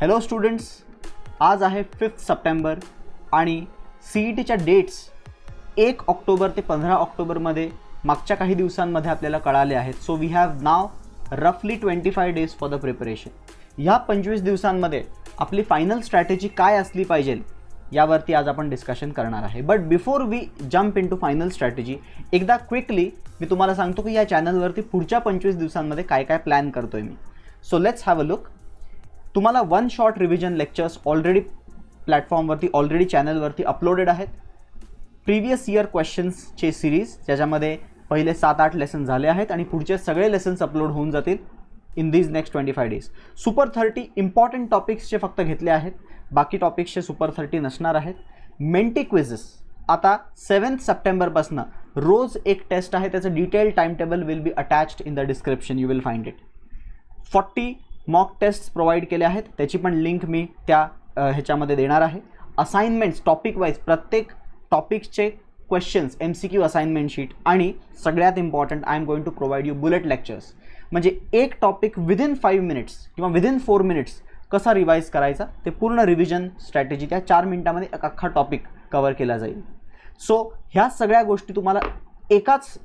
Hello students, आज आहे 5 September आणि CETच्या डेट्स 1 ऑक्टोबर ते 15 ऑक्टोबरमध्ये मागच्या काही दिवसांमध्ये आपल्याला कळाले आहेत. सो वी हॅव नाव रफली 25 डेज फॉर द प्रिपरेशन. ह्या 25 दिवसांमध्ये आपली फायनल स्ट्रॅटेजी काय असली पाहिजे यावरती आज आपण डिस्कशन करणार आहे. But before we jump into final strategy, एकदा क्विकली मी तुम्हाला सांगतो की या चॅनलवरती पुढच्या 25 दिवसांमध्ये काय काय प्लॅन करतोय मी. So let's have a look. तुम्हाला one short revision lectures already प्लॅटफॉर्मवरती ऑलरेडी चॅनलवरती अपलोडेड आहेत. प्रिव्हियस इयर क्वेश्चन्सचे सिरीज ज्याच्यामध्ये पहिले 7-8 लेसन झाले आहेत आणि पुढचे सगळे लेसन्स अपलोड होऊन जातील in these next 25 days. Super 30 important टॉपिक्सचे फक्त घेतले आहेत, बाकी टॉपिक्सचे सुपर 30 नसणार आहेत. मेंटी क्विझेस आता 7 सप्टेंबरपासून रोज एक टेस्ट आहे, त्याचं detail time table will be attached in the description, you will find it. 40 mock test provide केले आहेत, त्याची पण लिंक मी त्या ह्याच्यामध्ये देणार आहे. असाइनमेंट्स टॉपिक वाईज प्रत्येक टॉपिक्सचे क्वेश्चन्स MCQ असाइनमेंट शीट आणि सगळ्यात important I am going to provide you bullet lectures. म्हणजे एक टॉपिक विदिन 5 मिनिट्स किंवा विदिन 4 मिनिट्स कसा रिवाईज करायचा ते पूर्ण रिव्हिजन स्ट्रॅटेजी त्या 4 मिनिटामध्ये एक अख्खा टॉपिक कवर केला जाईल. सो ह्या सगळ्या गोष्टी तुम्हाला एकाच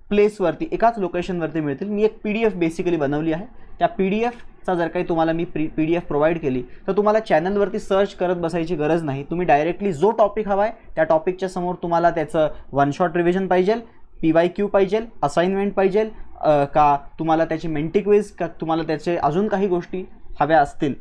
प्लेसवरती एकाच लोकेशनवरती मिळतील. मी एक PDF बेसिकली बनवली आहे. त्या PDFचा जर काही तुम्हाला मी PDF प्रोव्हाइड केली तर तुम्हाला चॅनलवरती सर्च करत बसायची गरज नाही. तुम्ही डायरेक्टली जो टॉपिक हवा आहे त्या टॉपिकच्या समोर तुम्हाला त्याचं वन शॉट रिव्हिजन पाहिजे, PYQ पाहिजे, असाइनमेंट पाहिजे का तुम्हाला त्याची मेंटी क्विज का तुम्हाला त्याचे अजून काही गोष्टी हव्या असतील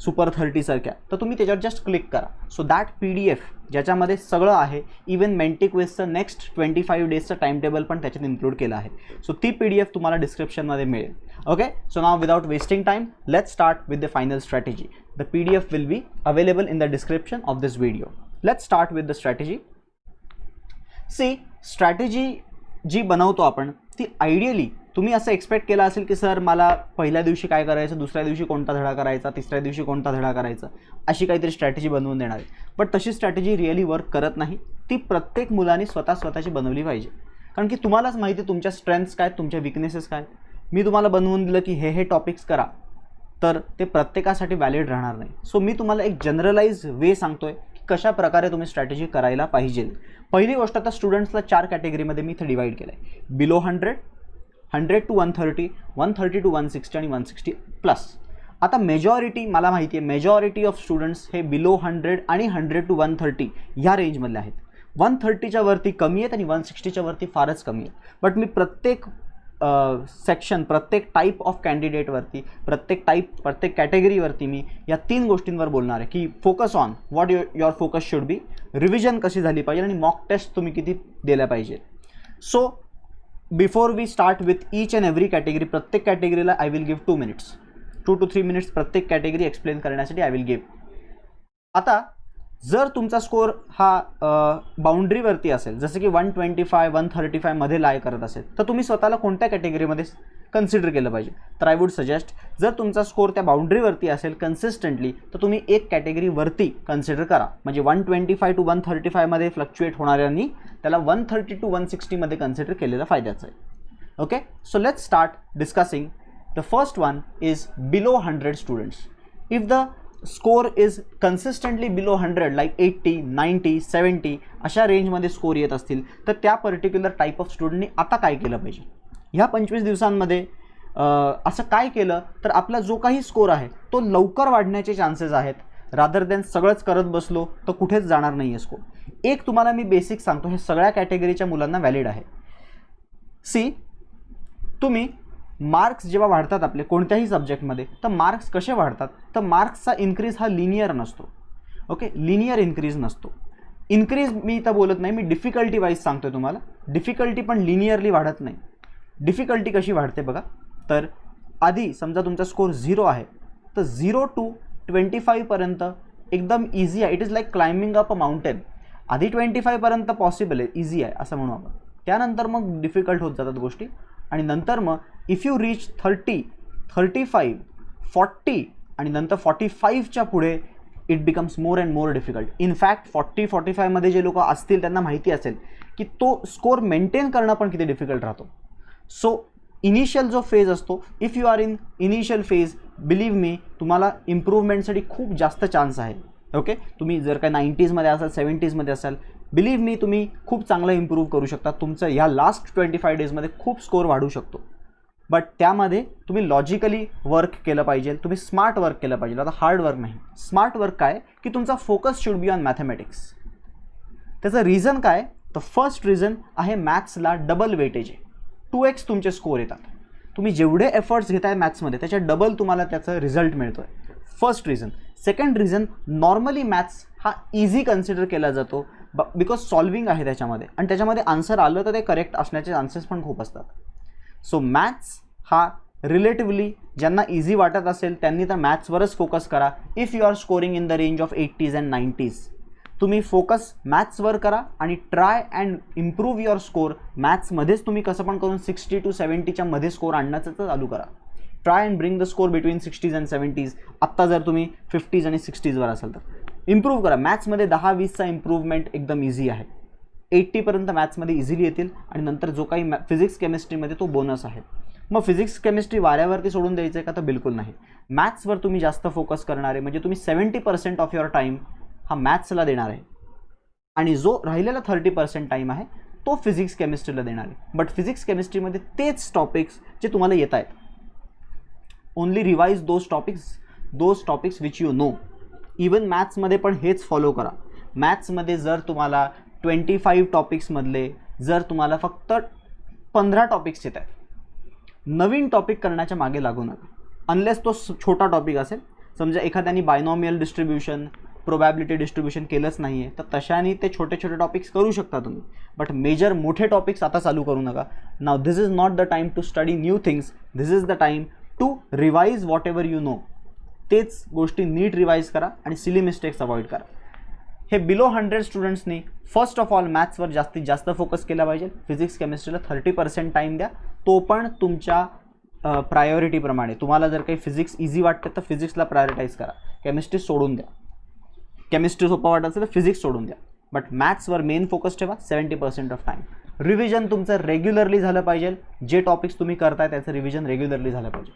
सुपर 30 सारख्या, तर तुम्ही त्याच्यावर जस्ट क्लिक करा. सो दॅट PDF ज्याच्यामध्ये सगळं आहे, इवन मेंटी क्विजचं नेक्स्ट 25 डेजचं टाइम टेबल पण त्याच्यात इन्क्लूड केलं आहे. सो ती PDF तुम्हाला डिस्क्रिप्शनमध्ये मिळेल. Okay, so now without wasting time let's start with the final strategy. The PDF will be available in the description of this video. Let's start with the strategy. See, strategy जी बनवतो आपण ती ideally तुम्ही असं expect केलं असेल की sir मला पहिल्या दिवशी काय करायचं, दुसऱ्या दिवशी कोणता धडा करायचा, तिसऱ्या दिवशी कोणता धडा करायचा, अशी काहीतरी स्ट्रॅटेजी बनवून देणार आहे. बट तशी स्ट्रॅटेजी रिअली वर्क करत नाही. ती प्रत्येक मुलांनी स्वतःची बनवली पाहिजे. कारण की तुम्हालाच माहिती आहे तुमच्या स्ट्रेंथ्स काय, तुमच्या विकनेसेस काय. मी तुम्हाला बनवून दिलं की हे टॉपिक्स करा तर ते प्रत्येकासाठी व्हॅलिड राहणार नाही. सो मी तुम्हाला एक जनरलाइज वे सांगतोय की कशा प्रकारे तुम्ही स्ट्रॅटेजी करायला पाहिजे. पहिली गोष्ट, आता स्टुडंट्सला 4 कॅटेगरीमध्ये मी इथे डिवाइड केलं आहे. बिलो 100, 100 to 130, 130 to 160 आणि 160 प्लस. आता मेजॉरिटी मला माहिती आहे मेजॉरिटी ऑफ स्टुडंट्स हे बिलो 100 आणि 100 to 130 ह्या रेंजमधले आहेत. 130च्या वरती कमी आहेत आणि 160च्या वरती फारच कमी आहेत. बट मी प्रत्येक सेक्शन, प्रत्येक टाईप ऑफ कॅन्डिडेटवरती, प्रत्येक कॅटेगरीवरती मी या 3 गोष्टींवर बोलणार आहे की focus on what your focus should be, revision कशी झाली पाहिजे आणि मॉक टेस्ट तुम्ही किती दिल्या पाहिजे. So before we start with each and every category, प्रत्येक कॅटेगरीला I will give 2 minutes, 2 to 3 minutes प्रत्येक कॅटेगरी एक्सप्लेन करण्यासाठी आय विल गिव्ह. आता जर तुमचा स्कोर हा बाउंड्रीवरती असेल, जसं की 125, 135 मध्ये लाय करत असेल, तर तुम्ही स्वतःला कोणत्या कॅटेगरीमध्ये कन्सिडर केलं पाहिजे. तर आय वुड सजेस्ट, जर तुमचा स्कोर त्या बाउंड्रीवरती असेल कन्सिस्टंटली, तर तुम्ही एक कॅटेगरीवरती कन्सिडर करा. म्हणजे 125 to 135 मध्ये फ्लक्च्युएट होणाऱ्यांनी त्याला 130 to 160 मध्ये कन्सिडर केलेलं फायद्याचं आहे. Okay, so let's start discussing. The first one is below 100 students. If the score is consistently below 100 like 80, 90, 70 अशा रेंजमध्ये स्कोर येत असतील तर त्या पर्टिक्युलर टाईप ऑफ स्टुडंटनी आता काय केलं पाहिजे. ह्या 25 दिवसांमध्ये असं काय केलं तर आपला जो काही स्कोर आहे तो लवकर वाढण्याचे चान्सेस आहेत. रादर दॅन सगळंच करत बसलो तर कुठेच जाणार नाही आहे स्कोर. एक तुम्हाला मी बेसिक सांगतो, हे सगळ्या कॅटेगरीच्या मुलांना व्हॅलिड आहे. सी, तुम्ही मार्क्स जेव्हा वाढतात आपले कोणत्याही सब्जेक्टमध्ये, तर मार्क्स कसे वाढतात, तर मार्क्सचा इन्क्रीज हा लिनियर नसतो. ओके, लिनियर इन्क्रीज नसतो. इन्क्रीज मी इथं बोलत नाही, मी डिफिकल्टी वाईज सांगतो तुम्हाला. डिफिकल्टी पण लिनियरली वाढत नाही. डिफिकल्टी कशी वाढते बघा, तर आधी समजा तुमचा स्कोर 0 आहे तर 0 to 25 पर्यंत एकदम इझी आहे. It is like climbing up a mountain. आधी 25 पर्यंत पॉसिबल आहे, इझी आहे असं म्हणू आपण. त्यानंतर मग डिफिकल्ट होत जातात गोष्टी आणि नंतर मग इफ यू रीच 30, 35, 40 आणि नंतर 45च्या पुढे it becomes more and more difficult. In fact 40-45 मध्ये जे लोक असतील त्यांना माहिती असेल की तो स्कोर मेंटेन करणं पण किती डिफिकल्ट राहतो. सो इनिशियल जो फेज असतो, if you are in initial phase, believe me, तुम्हाला इम्प्रूव्हमेंटसाठी खूप जास्त चान्स आहे. ओके, तुम्ही जर काय 90sमध्ये असाल, 70sमध्ये असाल, बिलीव्ह मी तुम्ही खूप चांगलं इम्प्रूव्ह करू शकता. तुमचं ह्या लास्ट 25 डेजमध्ये खूप स्कोर वाढू शकतो. बट त्यामध्ये तुम्ही लॉजिकली वर्क केलं पाहिजे, तुम्ही स्मार्ट वर्क केलं पाहिजे. आता हार्ड वर्क नाही, स्मार्ट वर्क काय की तुमचा focus should be on mathematics. त्याचं रिझन काय, तर फर्स्ट रिझन आहे मॅथ्सला डबल वेटेज आहे. 2x तुमचे स्कोर येतात. तुम्ही जेवढे एफर्ट्स घेताय मॅथ्समध्ये त्याच्या डबल तुम्हाला त्याचा रिझल्ट मिळतो आहे. First reason. Second reason, normally maths हा इझी कन्सिडर केला जातो बिकॉज सॉल्विंग आहे त्याच्यामध्ये, आणि त्याच्यामध्ये आन्सर आलं तर ते करेक्ट असण्याचे चान्सेस पण खूप असतात. सो मॅथ्स हा रिलेटिव्हली ज्यांना इझी वाटत असेल त्यांनी तर मॅथ्सवरच फोकस करा. If you are scoring in the range of 80s and 90s, तुम्ही फोकस मॅथ्सवर करा आणि try and improve your score. मॅथ्समध्येच तुम्ही कसं पण करून 60 to 70च्या मध्ये स्कोर आणण्याचं चालू करा. Try and bring the score between 60s and 70s. आत्ता जर तुम्ही 50s आणि 60sवर असाल तर इम्प्रूव्ह करा. मॅथ्समध्ये 10-20चा इम्प्रूव्हमेंट एकदम इझी आहे. 80पर्यंत मॅथ्समध्ये इझिली येतील, आणि नंतर जो काही फिजिक्स केमिस्ट्रीमध्ये तो बोनस आहे. मग फिजिक्स केमिस्ट्री वाऱ्यावरती सोडून द्यायचं आहे का, तर बिलकुल नाही. मॅथ्सवर तुम्ही जास्त फोकस करणार आहे, म्हणजे तुम्ही 70% ऑफ युअर टाईम हा मॅथ्सला देणार आहे, आणि जो राहिलेला 30% टाईम आहे तो फिजिक्स केमिस्ट्रीला देणार आहे. बट फिजिक्स केमिस्ट्रीमध्ये तेच टॉपिक्स जे तुम्हाला येत आहेत. Only revise those topics which you know. Even मॅथ्समध्ये पण हेच फॉलो करा. मॅथ्समध्ये जर तुम्हाला 25 टॉपिक्समधले जर तुम्हाला फक्त 15 टॉपिक्स येत आहेत, नवीन टॉपिक करण्याच्या मागे लागू नका. अनलेस तो छोटा टॉपिक असेल, समजा एखाद्याने बायनॉमियल डिस्ट्रीब्युशन, प्रोबॅबिलिटी डिस्ट्रीब्युशन केलंच नाही आहे, तर तशाने ते छोटे छोटे टॉपिक्स करू शकता तुम्ही. बट मेजर मोठे टॉपिक्स आता चालू करू नका. Now this is not the time to study new things, this is the time to revise whatever you know. तेच गोष्टी नीट रिवाइज करा आणि सिली मिस्टेक्स अवॉइड करा. हे बिलो 100 स्टुडंट्सनी फर्स्ट ऑफ ऑल मॅथ्सवर जास्तीत जास्त फोकस केला पाहिजे. फिजिक्स केमिस्ट्रीला 30% टाईम द्या, तो पण तुमच्या प्रायोरिटीप्रमाणे. तुम्हाला जर काही फिजिक्स इझी वाटतं तर फिजिक्सला प्रायोरिटाईज करा, केमिस्ट्री सोडून द्या. केमिस्ट्री सोपं वाटत असेल तर फिजिक्स सोडून द्या. बट मॅथ्सवर मेन फोकस ठेवा 70% ऑफ टाईम. रिव्हिजन तुमचं रेग्युलरली झालं पाहिजे. जे टॉपिक्स तुम्ही करताय त्याचं रिव्हिजन रेग्युलरली झालं पाहिजे.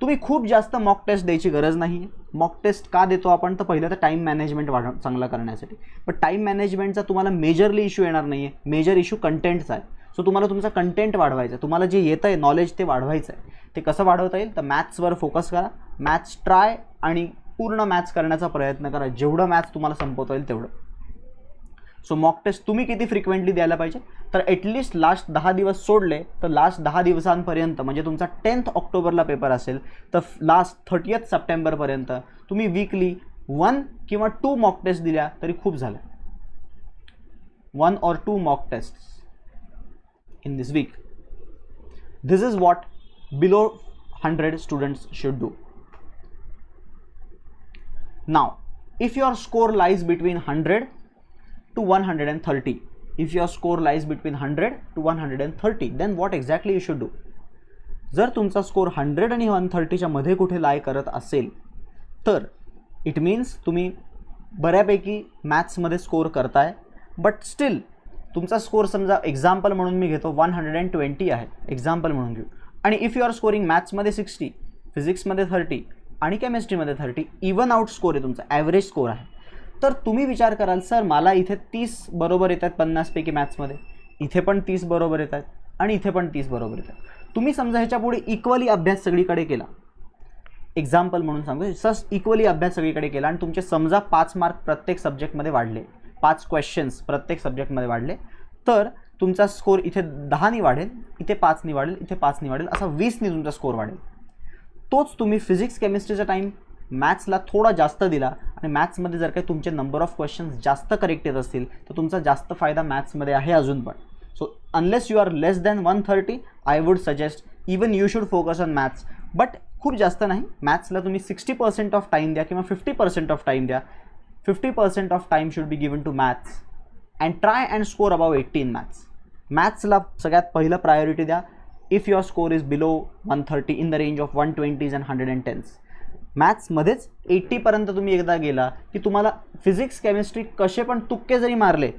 तुम्ही खूप जास्त मॉक टेस्ट द्यायची गरज नाही आहे. मॉक टेस्ट का देतो आपण, तर पहिलं तर टाईम मॅनेजमेंट चांगला करण्यासाठी. पण टाईम मॅनेजमेंटचा तुम्हाला मेजरली इश्यू येणार नाही आहे. मेजर इश्यू कंटेंटचा आहे. सो तुम्हाला तुमचा कंटेंट वाढवायचा आहे, तुम्हाला जे येतं आहे नॉलेज ते वाढवायचं आहे. ते कसं वाढवता येईल, तर मॅथ्सवर फोकस करा. मॅथ्स ट्राय आणि पूर्ण मॅथ्स करण्याचा प्रयत्न करा, जेवढं मॅथ्स तुम्हाला संपवता येईल तेवढं. सो मॉक टेस्ट तुम्ही किती फ्रिक्वेंटली द्यायला पाहिजे, तर ॲटलिस्ट लास्ट 10 दिवस सोडले तर लास्ट 10 दिवसांपर्यंत, म्हणजे तुमचा 10th ऑक्टोबरला पेपर असेल तर लास्ट 30th सप्टेंबरपर्यंत तुम्ही वीकली 1 किंवा 2 मॉक टेस्ट दिल्या तरी खूप झालं. 1 or 2 mock test in this week. This is what below 100 students should do. Now, if your score lies between 100 to 130, then what exactly you should do? जर तुमचा score 100 आणि 130च्या मध्ये कुठे लाय करत असेल तर इट मीन्स तुम्ही बऱ्यापैकी मॅथ्समध्ये स्कोर करताय, बट स्टील तुमचा स्कोर समजा एक्झाम्पल म्हणून मी घेतो 120 आहे, एक्झाम्पल म्हणून घेऊ. आणि इफ यू आर स्कोरिंग मॅथ्समध्ये 60, फिजिक्समध्ये 30 आणि केमिस्ट्रीमध्ये 30, इवन आउट स्कोर आहे तुमचा, ॲव्हरेज स्कोर आहे, तर तुम्ही विचार कराल सर मला इथे 30 बरोबर येत आहेत 50पैकी मॅथ्समध्ये, इथे पण 30 बरोबर येत आहेत आणि इथे पण 30 बरोबर येत आहेत. तुम्ही समजा ह्याच्या पुढे इक्वली अभ्यास सगळीकडे केला, एक्झाम्पल म्हणून सांगतो, सर इक्वली अभ्यास सगळीकडे केला आणि तुमचे समजा 5 मार्क प्रत्येक सब्जेक्टमध्ये वाढले, 5 क्वेश्चन्स प्रत्येक सब्जेक्टमध्ये वाढले, तर तुमचा स्कोर इथे 10नी वाढेल, इथे 5नी वाढेल, इथे 5नी वाढेल, असा 20नी तुमचा स्कोर वाढेल. तोच तुम्ही फिजिक्स केमिस्ट्रीचा टाईम मॅथ्सला थोडा जास्त दिला आणि मॅथ्समध्ये जर काही तुमचे नंबर ऑफ क्वेश्चन्स जास्त करेक्ट येत असतील तर तुमचा जास्त फायदा मॅथ्समध्ये आहे अजून पण. So unless you are less than 130, I would suggest even you should focus on maths, but खूप जास्त नाही. मॅथ्सला तुम्ही 60% ऑफ टाईम द्या किंवा 50% ऑफ टाईम द्या. 50% of time should be given to maths and try and score above 80 in maths. मॅथ्सला सगळ्यात पहिलं प्रायोरिटी द्या. If your score is below 130, in the range of 120s and 110s, मॅथ्समध्येच 80पर्यंत तुम्ही एकदा गेला की तुम्हाला फिजिक्स केमिस्ट्री कसे पण तुक्के जरी मारले,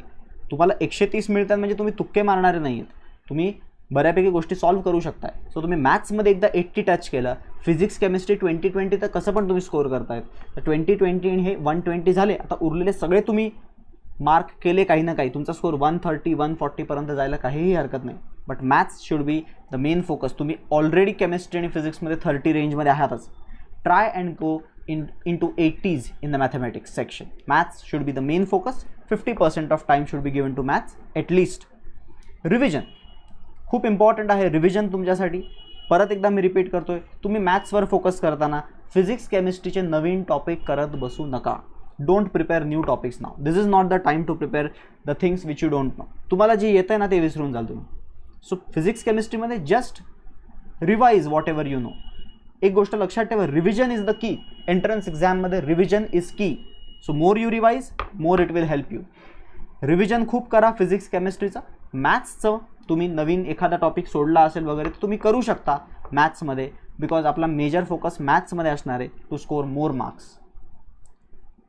तुम्हाला 130 मिळतात म्हणजे तुम्ही तुक्के मारणारे नाही आहेत. तुम्ही बऱ्यापैकी गोष्टी सॉल्व्ह करू शकताय. सो तुम्ही मॅथ्समध्ये एकदा 80 टच केलं, फिजिक्स केमिस्ट्री 20-20 तर कसं पण तुम्ही स्कोर करतायत. तर 20-20 हे 120 झाले. आता उरलेले सगळे तुम्ही मार्क केले काही ना काही, तुमचा स्कोर 130-140 पर्यंत जायला काहीही हरकत नाही. But maths should be the main focus. तुम्ही ऑलरेडी केमिस्ट्री आणि फिजिक्समध्ये 30 रेंजमध्ये आहातच. Try and go into 80s in the mathematics section. Maths should be the main focus. 50% of time should be given to maths at least. Revision खूप important आहे. Revision तुमच्यासाठी परत एकदा मी रिपीट करतोय, तुम्ही मॅथ्सवर फोकस करताना फिजिक्स केमिस्ट्रीचे नवीन टॉपिक करत बसू नका. Don't prepare new topics now. This is not the time to prepare the things which you don't know. तुम्हाला जे येतं आहे ना ते विसरून जाल तुम्ही. सो फिजिक्स केमिस्ट्रीमध्ये just revise whatever you know. एक गोष्ट लक्षात ठेवा, revision is the key. Entrance एक्झाममध्ये रिव्हिजन इज की. So more you revise more it will help you. Revision खूप करा फिजिक्स केमिस्ट्रीचं. मॅथ्सचं तुम्ही नवीन एखादा टॉपिक सोडला असेल वगैरे तर तुम्ही करू शकता मॅथ्समध्ये, बिकॉज आपला मेजर फोकस मॅथ्समध्ये असणार आहे टू स्कोर मोर मार्क्स.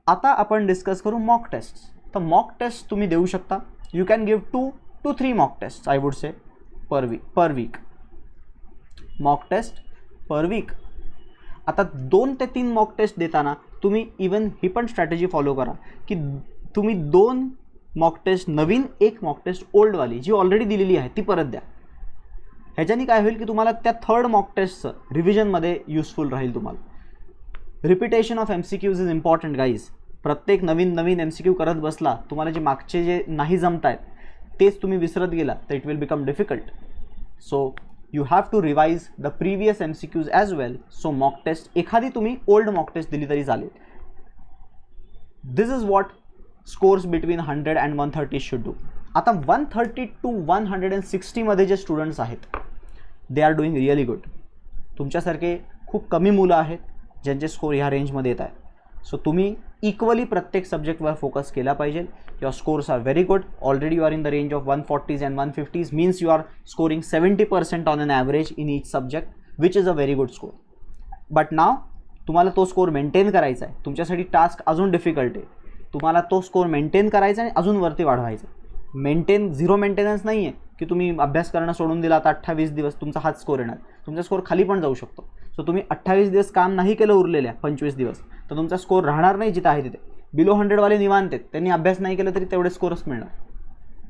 आता आपण डिस्कस करू मॉक टेस्ट. तर मॉक टेस्ट तुम्ही देऊ शकता. You can give 2 to 3 mock test I would say per week. Mock test per week. आता 2 ते 3 मॉक टेस्ट देताना तुम्ही इवन ही पण स्ट्रॅटेजी फॉलो करा की तुम्ही 2 मॉक टेस्ट नवीन, 1 मॉक टेस्ट ओल्डवाली जी ऑलरेडी दिलेली आहे ती परत द्या. ह्याच्यानी काय होईल की तुम्हाला त्या 3rd मॉक टेस्टचं रिव्हिजनमध्ये युजफुल राहील तुम्हाला. Repetition of MCQs is important guys. प्रत्येक नवीन MCQ करत बसला, तुम्हाला जे मागचे जे नाही जमत आहेत तेच तुम्ही विसरत गेला तर it will become difficult. So you have to revise the previous MCQs as well. So mock test एखादी तुम्ही old mock test दिली तरी चालेल. This is what scores between 100 and 130 should do. आता 130 to 160 मध्ये जे स्टुडंट्स आहेत they are doing really good. तुमच्यासारखे खूप कमी मुलं आहेत ज्यांचे स्कोर ह्या रेंजमध्ये येत आहे. सो तुम्ही इक्वली प्रत्येक सब्जेक्टवर फोकस केला पाहिजे. Your scores are very good. Already you are in the range of 140s and 150s. Means you are scoring 70% on an average in each subject, which is a very good score. But now तुम्हाला तो score maintain करायचा आहे. तुमच्यासाठी task अजून difficult आहे. तुम्हाला तो score maintain करायचा आहे आणि अजून वरती वाढवायचा. झिरो मेंटेनन्स नाही आहे की तुम्ही अभ्यास करणं सोडून दिला तर 28 दिवस तुमचा हाच स्कोर येणार. तुमचा स्कोर खाली पण जाऊ शकतो. सो तुम्ही 28 दिवस काम नाही केलं उरलेल्या 25 दिवस तर तुमचा स्कोर राहणार नाही जिथं आहे तिथे. बिलो 100 वाले निवांत आहेत, त्यांनी अभ्यास नाही केलं तरी तेवढे स्कोरच मिळणार.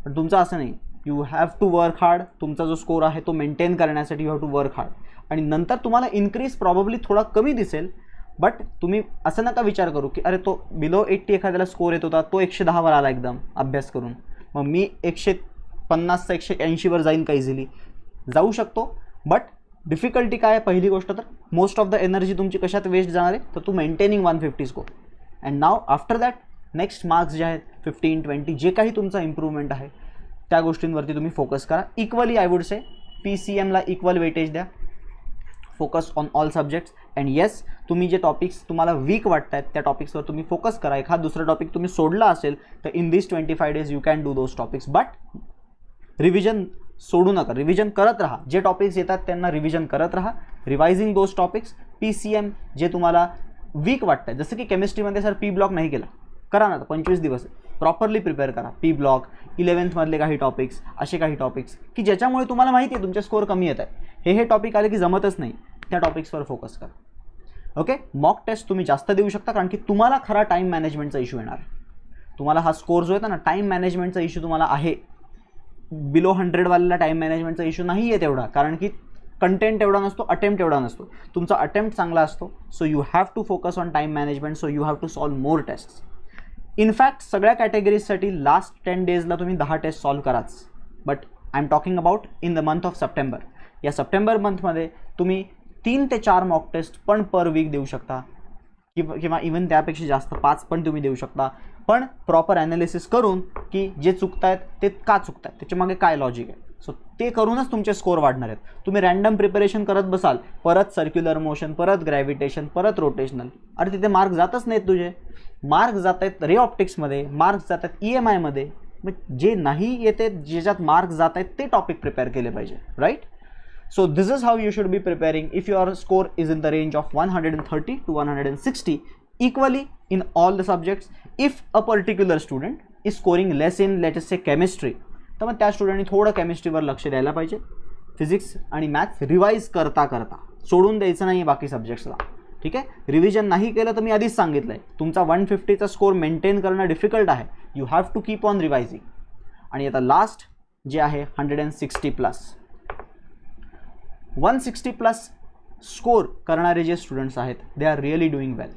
पण तुमचं असं नाही. You have to work hard. तुमचा जो स्कोर आहे तो मेंटेन करण्यासाठी you have to work hard. आणि नंतर तुम्हाला इन्क्रीज प्रॉबब्ली थोडा कमी दिसेल. बट तुम्ही असं नका विचार करू की अरे तो बिलो 80 एखाद्याला स्कोर येत होता, तो 110 वर आला एकदम अभ्यास करून, मग मी 150 180 वर जाईन का इझिली. जाऊ शकतो. बट डिफिकल्टी काय आहे, पहिली गोष्ट तर मोस्ट ऑफ द एनर्जी तुमची कशात वेस्ट जाणार आहे तर to maintaining 150 score. And now after that next marks जे आहेत 15-20 जे काही तुमचा इम्प्रूव्हमेंट आहे त्या गोष्टींवरती तुम्ही फोकस करा. इक्वली आय वुड से PCMला इक्वल वेटेज द्या. Focus on all subjects. And yes, तुम्ही जे टॉपिक्स तुम्हाला वीक वाटत आहेत त्या टॉपिक्सवर तुम्ही फोकस करा. एखाद दुसरा टॉपिक तुम्ही सोडला असेल तर in this 25 days you can do those topics. But revision सोडू नका. रिव्हिजन करत राहा. जे टॉपिक्स येतात त्यांना रिव्हिजन करत राहा. रिवायझिंग दोज टॉपिक्स. PCM जे तुम्हाला वीक वाटतं आहे, जसं की केमिस्ट्रीमध्ये सर P ब्लॉक नाही केला, करा ना. 25 दिवस प्रॉपरली प्रिपेअर करा. P ब्लॉक, 11th मधले काही टॉपिक्स, असे काही टॉपिक्स की ज्याच्यामुळे तुम्हाला माहिती आहे तुमचे स्कोर कमी येत आहे. हे टॉपिक आले की जमतच नाही, त्या टॉपिक्सवर फोकस करा. ओके. मॉक टेस्ट तुम्ही जास्त देऊ शकता कारण की तुम्हाला खरा टाईम मॅनेजमेंटचा इश्यू येणार. तुम्हाला हा स्कोर जो येतो ना, टाईम मॅनेजमेंटचा इश्यू तुम्हाला आहे. बिलो 100 वाल्याला टाईम मॅनेजमेंटचा इश्यू नाही आहे तेवढा, कारण की कंटेंट एवढा नसतो, अटेम्प्ट एवढा नसतो. तुमचा अटेम्प्ट चांगला असतो. So you have to focus on time management. So you have to solve more test. In fact सगळ्या कॅटेगरीजसाठी लास्ट 10 डेजला तुम्ही 10 टेस्ट सॉल्व कराच. But I am talking about in the month of September. या सप्टेंबर मंथमध्ये तुम्ही 3 ते 4 मॉक टेस्ट पण पर वीक देऊ शकता, किंवा इवन त्यापेक्षा जास्त 5 पण तुम्ही देऊ शकता. पण प्रॉपर ॲनालिसिस करून की जे चुकत आहेत ते का चुकत आहेत, त्याच्यामागे काय लॉजिक आहे. सो ते करूनच तुमचे स्कोर वाढणार आहेत. तुम्ही रँडम प्रिपरेशन करत बसाल, परत सर्क्युलर मोशन, परत ग्रॅव्हिटेशन, परत रोटेशनल, अरे तिथे मार्क जातच नाहीत तुझे. मार्क जात आहेत रे ऑप्टिक्समध्ये, मार्क्स जात आहेत EMIमध्ये. मग जे नाही येते, ज्याच्यात मार्क्स जात आहेत ते टॉपिक प्रिपेअर केले पाहिजे, right. So this is how you should be preparing if your score is in the range of 130 to 160 equally in all the subjects. If a particular student is scoring less in, let us say, chemistry, तर मग त्या स्टुडंटनी थोडं केमिस्ट्रीवर लक्ष द्यायला पाहिजे. Physics आणि maths revise करता करता, सोडून द्यायचं नाही बाकी सब्जेक्ट्सला. ठीक आहे, रिव्हिजन नाही केलं तर मी आधीच सांगितलं आहे तुमचा 150चा स्कोर मेंटेन करणं डिफिकल्ट आहे. You have to keep on revising. आणि आता लास्ट जे आहे 160+. 160+ स्कोर करणारे जे स्टुडंट्स आहेत दे आर रिअली डुईंग वेल.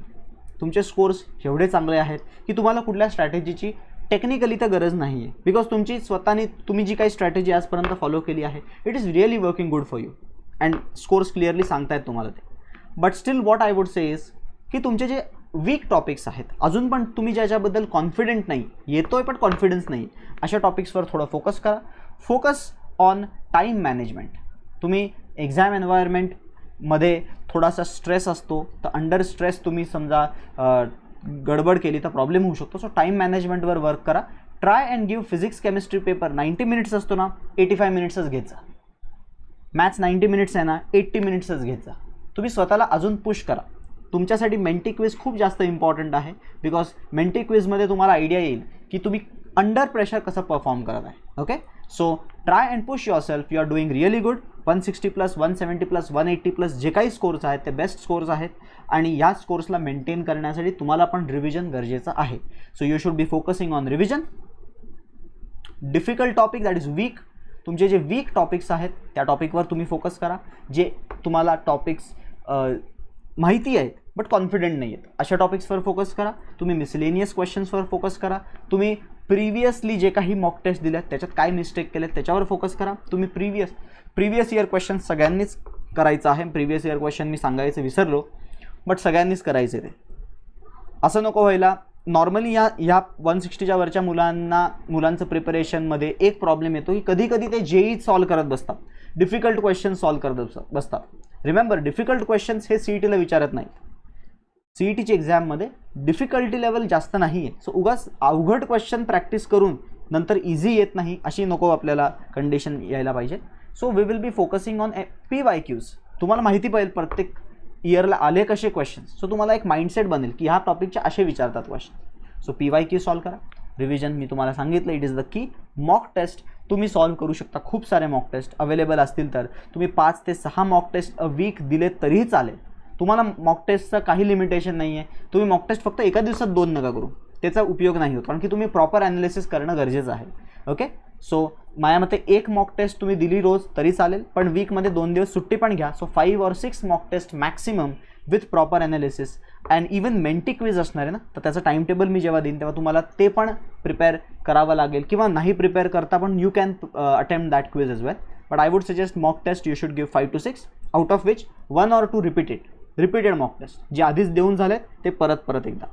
तुमचे स्कोर्स एवढे चांगले आहेत की तुम्हाला कुठल्या स्ट्रॅटेजीची टेक्निकली तर गरज नाही आहे, बिकॉज तुमची स्वतःने तुम्ही जी काही स्ट्रॅटेजी आजपर्यंत फॉलो केली आहे it is really working good for you and scores clearly सांगतायत तुम्हाला ते. But still what I would say is की तुमचे जे वीक टॉपिक्स आहेत, अजून पण तुम्ही ज्याच्याबद्दल कॉन्फिडंट नाही, येतोय पण कॉन्फिडन्स नाही, अशा टॉपिक्सवर थोडं फोकस करा. Focus on time management. तुम्ही एक्झाम एन्व्हायरमेंटमध्ये थोडासा स्ट्रेस असतो, तर अंडर स्ट्रेस तुम्ही समजा गडबड केली तर प्रॉब्लेम होऊ शकतो. सो टाईम मॅनेजमेंटवर वर्क करा. Try and give physics chemistry paper 90 minutes असतो ना, 85 मिनिट्सच घ्यायचा. मॅथ्स 90 मिनिट्स आहे ना, 80 मिनिट्सच घ्यायचा. तुम्ही स्वतःला अजून पुश करा. तुमच्यासाठी मेंटी क्विज खूप जास्त इम्पॉर्टंट आहे, बिकॉज मेंटी क्विजमध्ये तुम्हाला आयडिया येईल की तुम्ही अंडर प्रेशर कसं परफॉर्म करत आहे. Okay, so try and push yourself. You are doing really good. 160+, 170+, 180+ जे काही स्कोर्स आहेत ते बेस्ट स्कोर्स आहेत आणि या स्कोर्सला मेंटेन करण्यासाठी तुम्हाला पण रिव्हिजन गरजेचं आहे. So you should be focusing on revision. Difficult topic that is weak. तुमचे जे वीक टॉपिक्स आहेत त्या टॉपिकवर तुम्ही फोकस करा. जे तुम्हाला टॉपिक्स माहिती आहेत बट कॉन्फिडंट नाही आहेत अशा टॉपिक्सवर फोकस करा. तुम्ही मिसलेनियस क्वेश्चन्सवर फोकस करा. तुम्ही प्रिव्हियसली जे काही मॉक टेस्ट दिल्यात त्याच्यात काय मिस्टेक केलेत त्याच्यावर फोकस करा. तुम्ही प्रिव्हियस इयर क्वेश्चन सगळ्यांनीच करायचं आहे. प्रिव्हियस इयर क्वेश्चन मी सांगायचं विसरलो, बट सगळ्यांनीच करायचे ते. असं नको व्हायला. नॉर्मली ह्या 160च्या वरच्या मुलांचं प्रिपरेशनमध्ये एक प्रॉब्लेम येतो की कधी कधी ते जेई सॉल्व करत बसतात, डिफिकल्ट क्वेश्चन सॉल्व करत बसतात. रिमेंबर, डिफिकल्ट क्वेश्चन्स हे सीईटीला विचारत नाहीत. सीईटीची एक्झाममध्ये डिफिकल्टी लेवल जास्त नाही आहे. सो उगाच अवघड क्वेश्चन प्रॅक्टिस करून नंतर इझी येत नाही अशी नको आपल्याला कंडिशन यायला पाहिजे. So we will be focusing on PYQs. तुम्हाला माहिती पाहिजे प्रत्येक इयरला आले कसे क्वेश्चन्स. सो तुम्हाला एक माइंडसेट बनेल की ह्या टॉपिकचे असे विचारतात क्वेश्चन. सो PYQ सॉल्व करा. रिव्हिजन मी तुम्हाला सांगितलं it is the key. Mock test तुम्ही सॉल्व करू शकता. खूप सारे मॉक टेस्ट अवेलेबल असतील तर तुम्ही 5 ते 6 मॉक टेस्ट अ वीक दिले तरीही चालेल. तुम्हाला मॉक टेस्टचं काही लिमिटेशन नाही आहे. तुम्ही मॉक टेस्ट फक्त एका दिवसात 2 नका करू, त्याचा उपयोग नाही होत, कारण की तुम्ही प्रॉपर ॲनालिसिस करणं गरजेचं आहे. ओके, सो माझ्या मते एक मॉक टेस्ट तुम्ही दिली रोज तरी चालेल, पण वीकमध्ये 2 दिवस सुट्टी पण घ्या. So 5 or 6 mock test maximum with proper analysis and even Menti quiz असणार आहे ना, तर त्याचं टाईम टेबल मी जेव्हा देईन तेव्हा तुम्हाला ते पण प्रिपेअर करावं लागेल, किंवा नाही प्रिपेअर करता पण you can attempt that quiz as well. But I would suggest mock test you should give 5 to 6, out of which 1 or 2 repeated mock test जे आधीच देऊन झाले ते परत एकदा.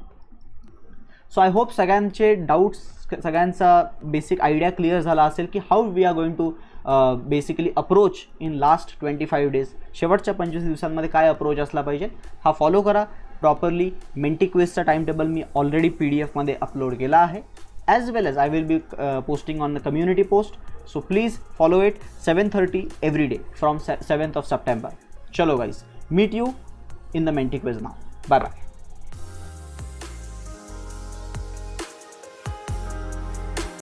सो आय होप सगळ्यांचे डाऊट्स, सगळ्यांचा बेसिक आयडिया क्लिअर झाला असेल की how we are going to basically approach in last 25 days. शेवटच्या 25 दिवसांमध्ये काय अप्रोच असला पाहिजे हा फॉलो करा प्रॉपरली. मेंटी क्विजचा टाइम टेबल मी ऑलरेडी PDF मध्ये अपलोड केला आहे, as well as I will be posting on the community post. So please follow it. 7:30 every day from 7th of September. चलो guys, meet you in the Menti quiz now. Bye bye.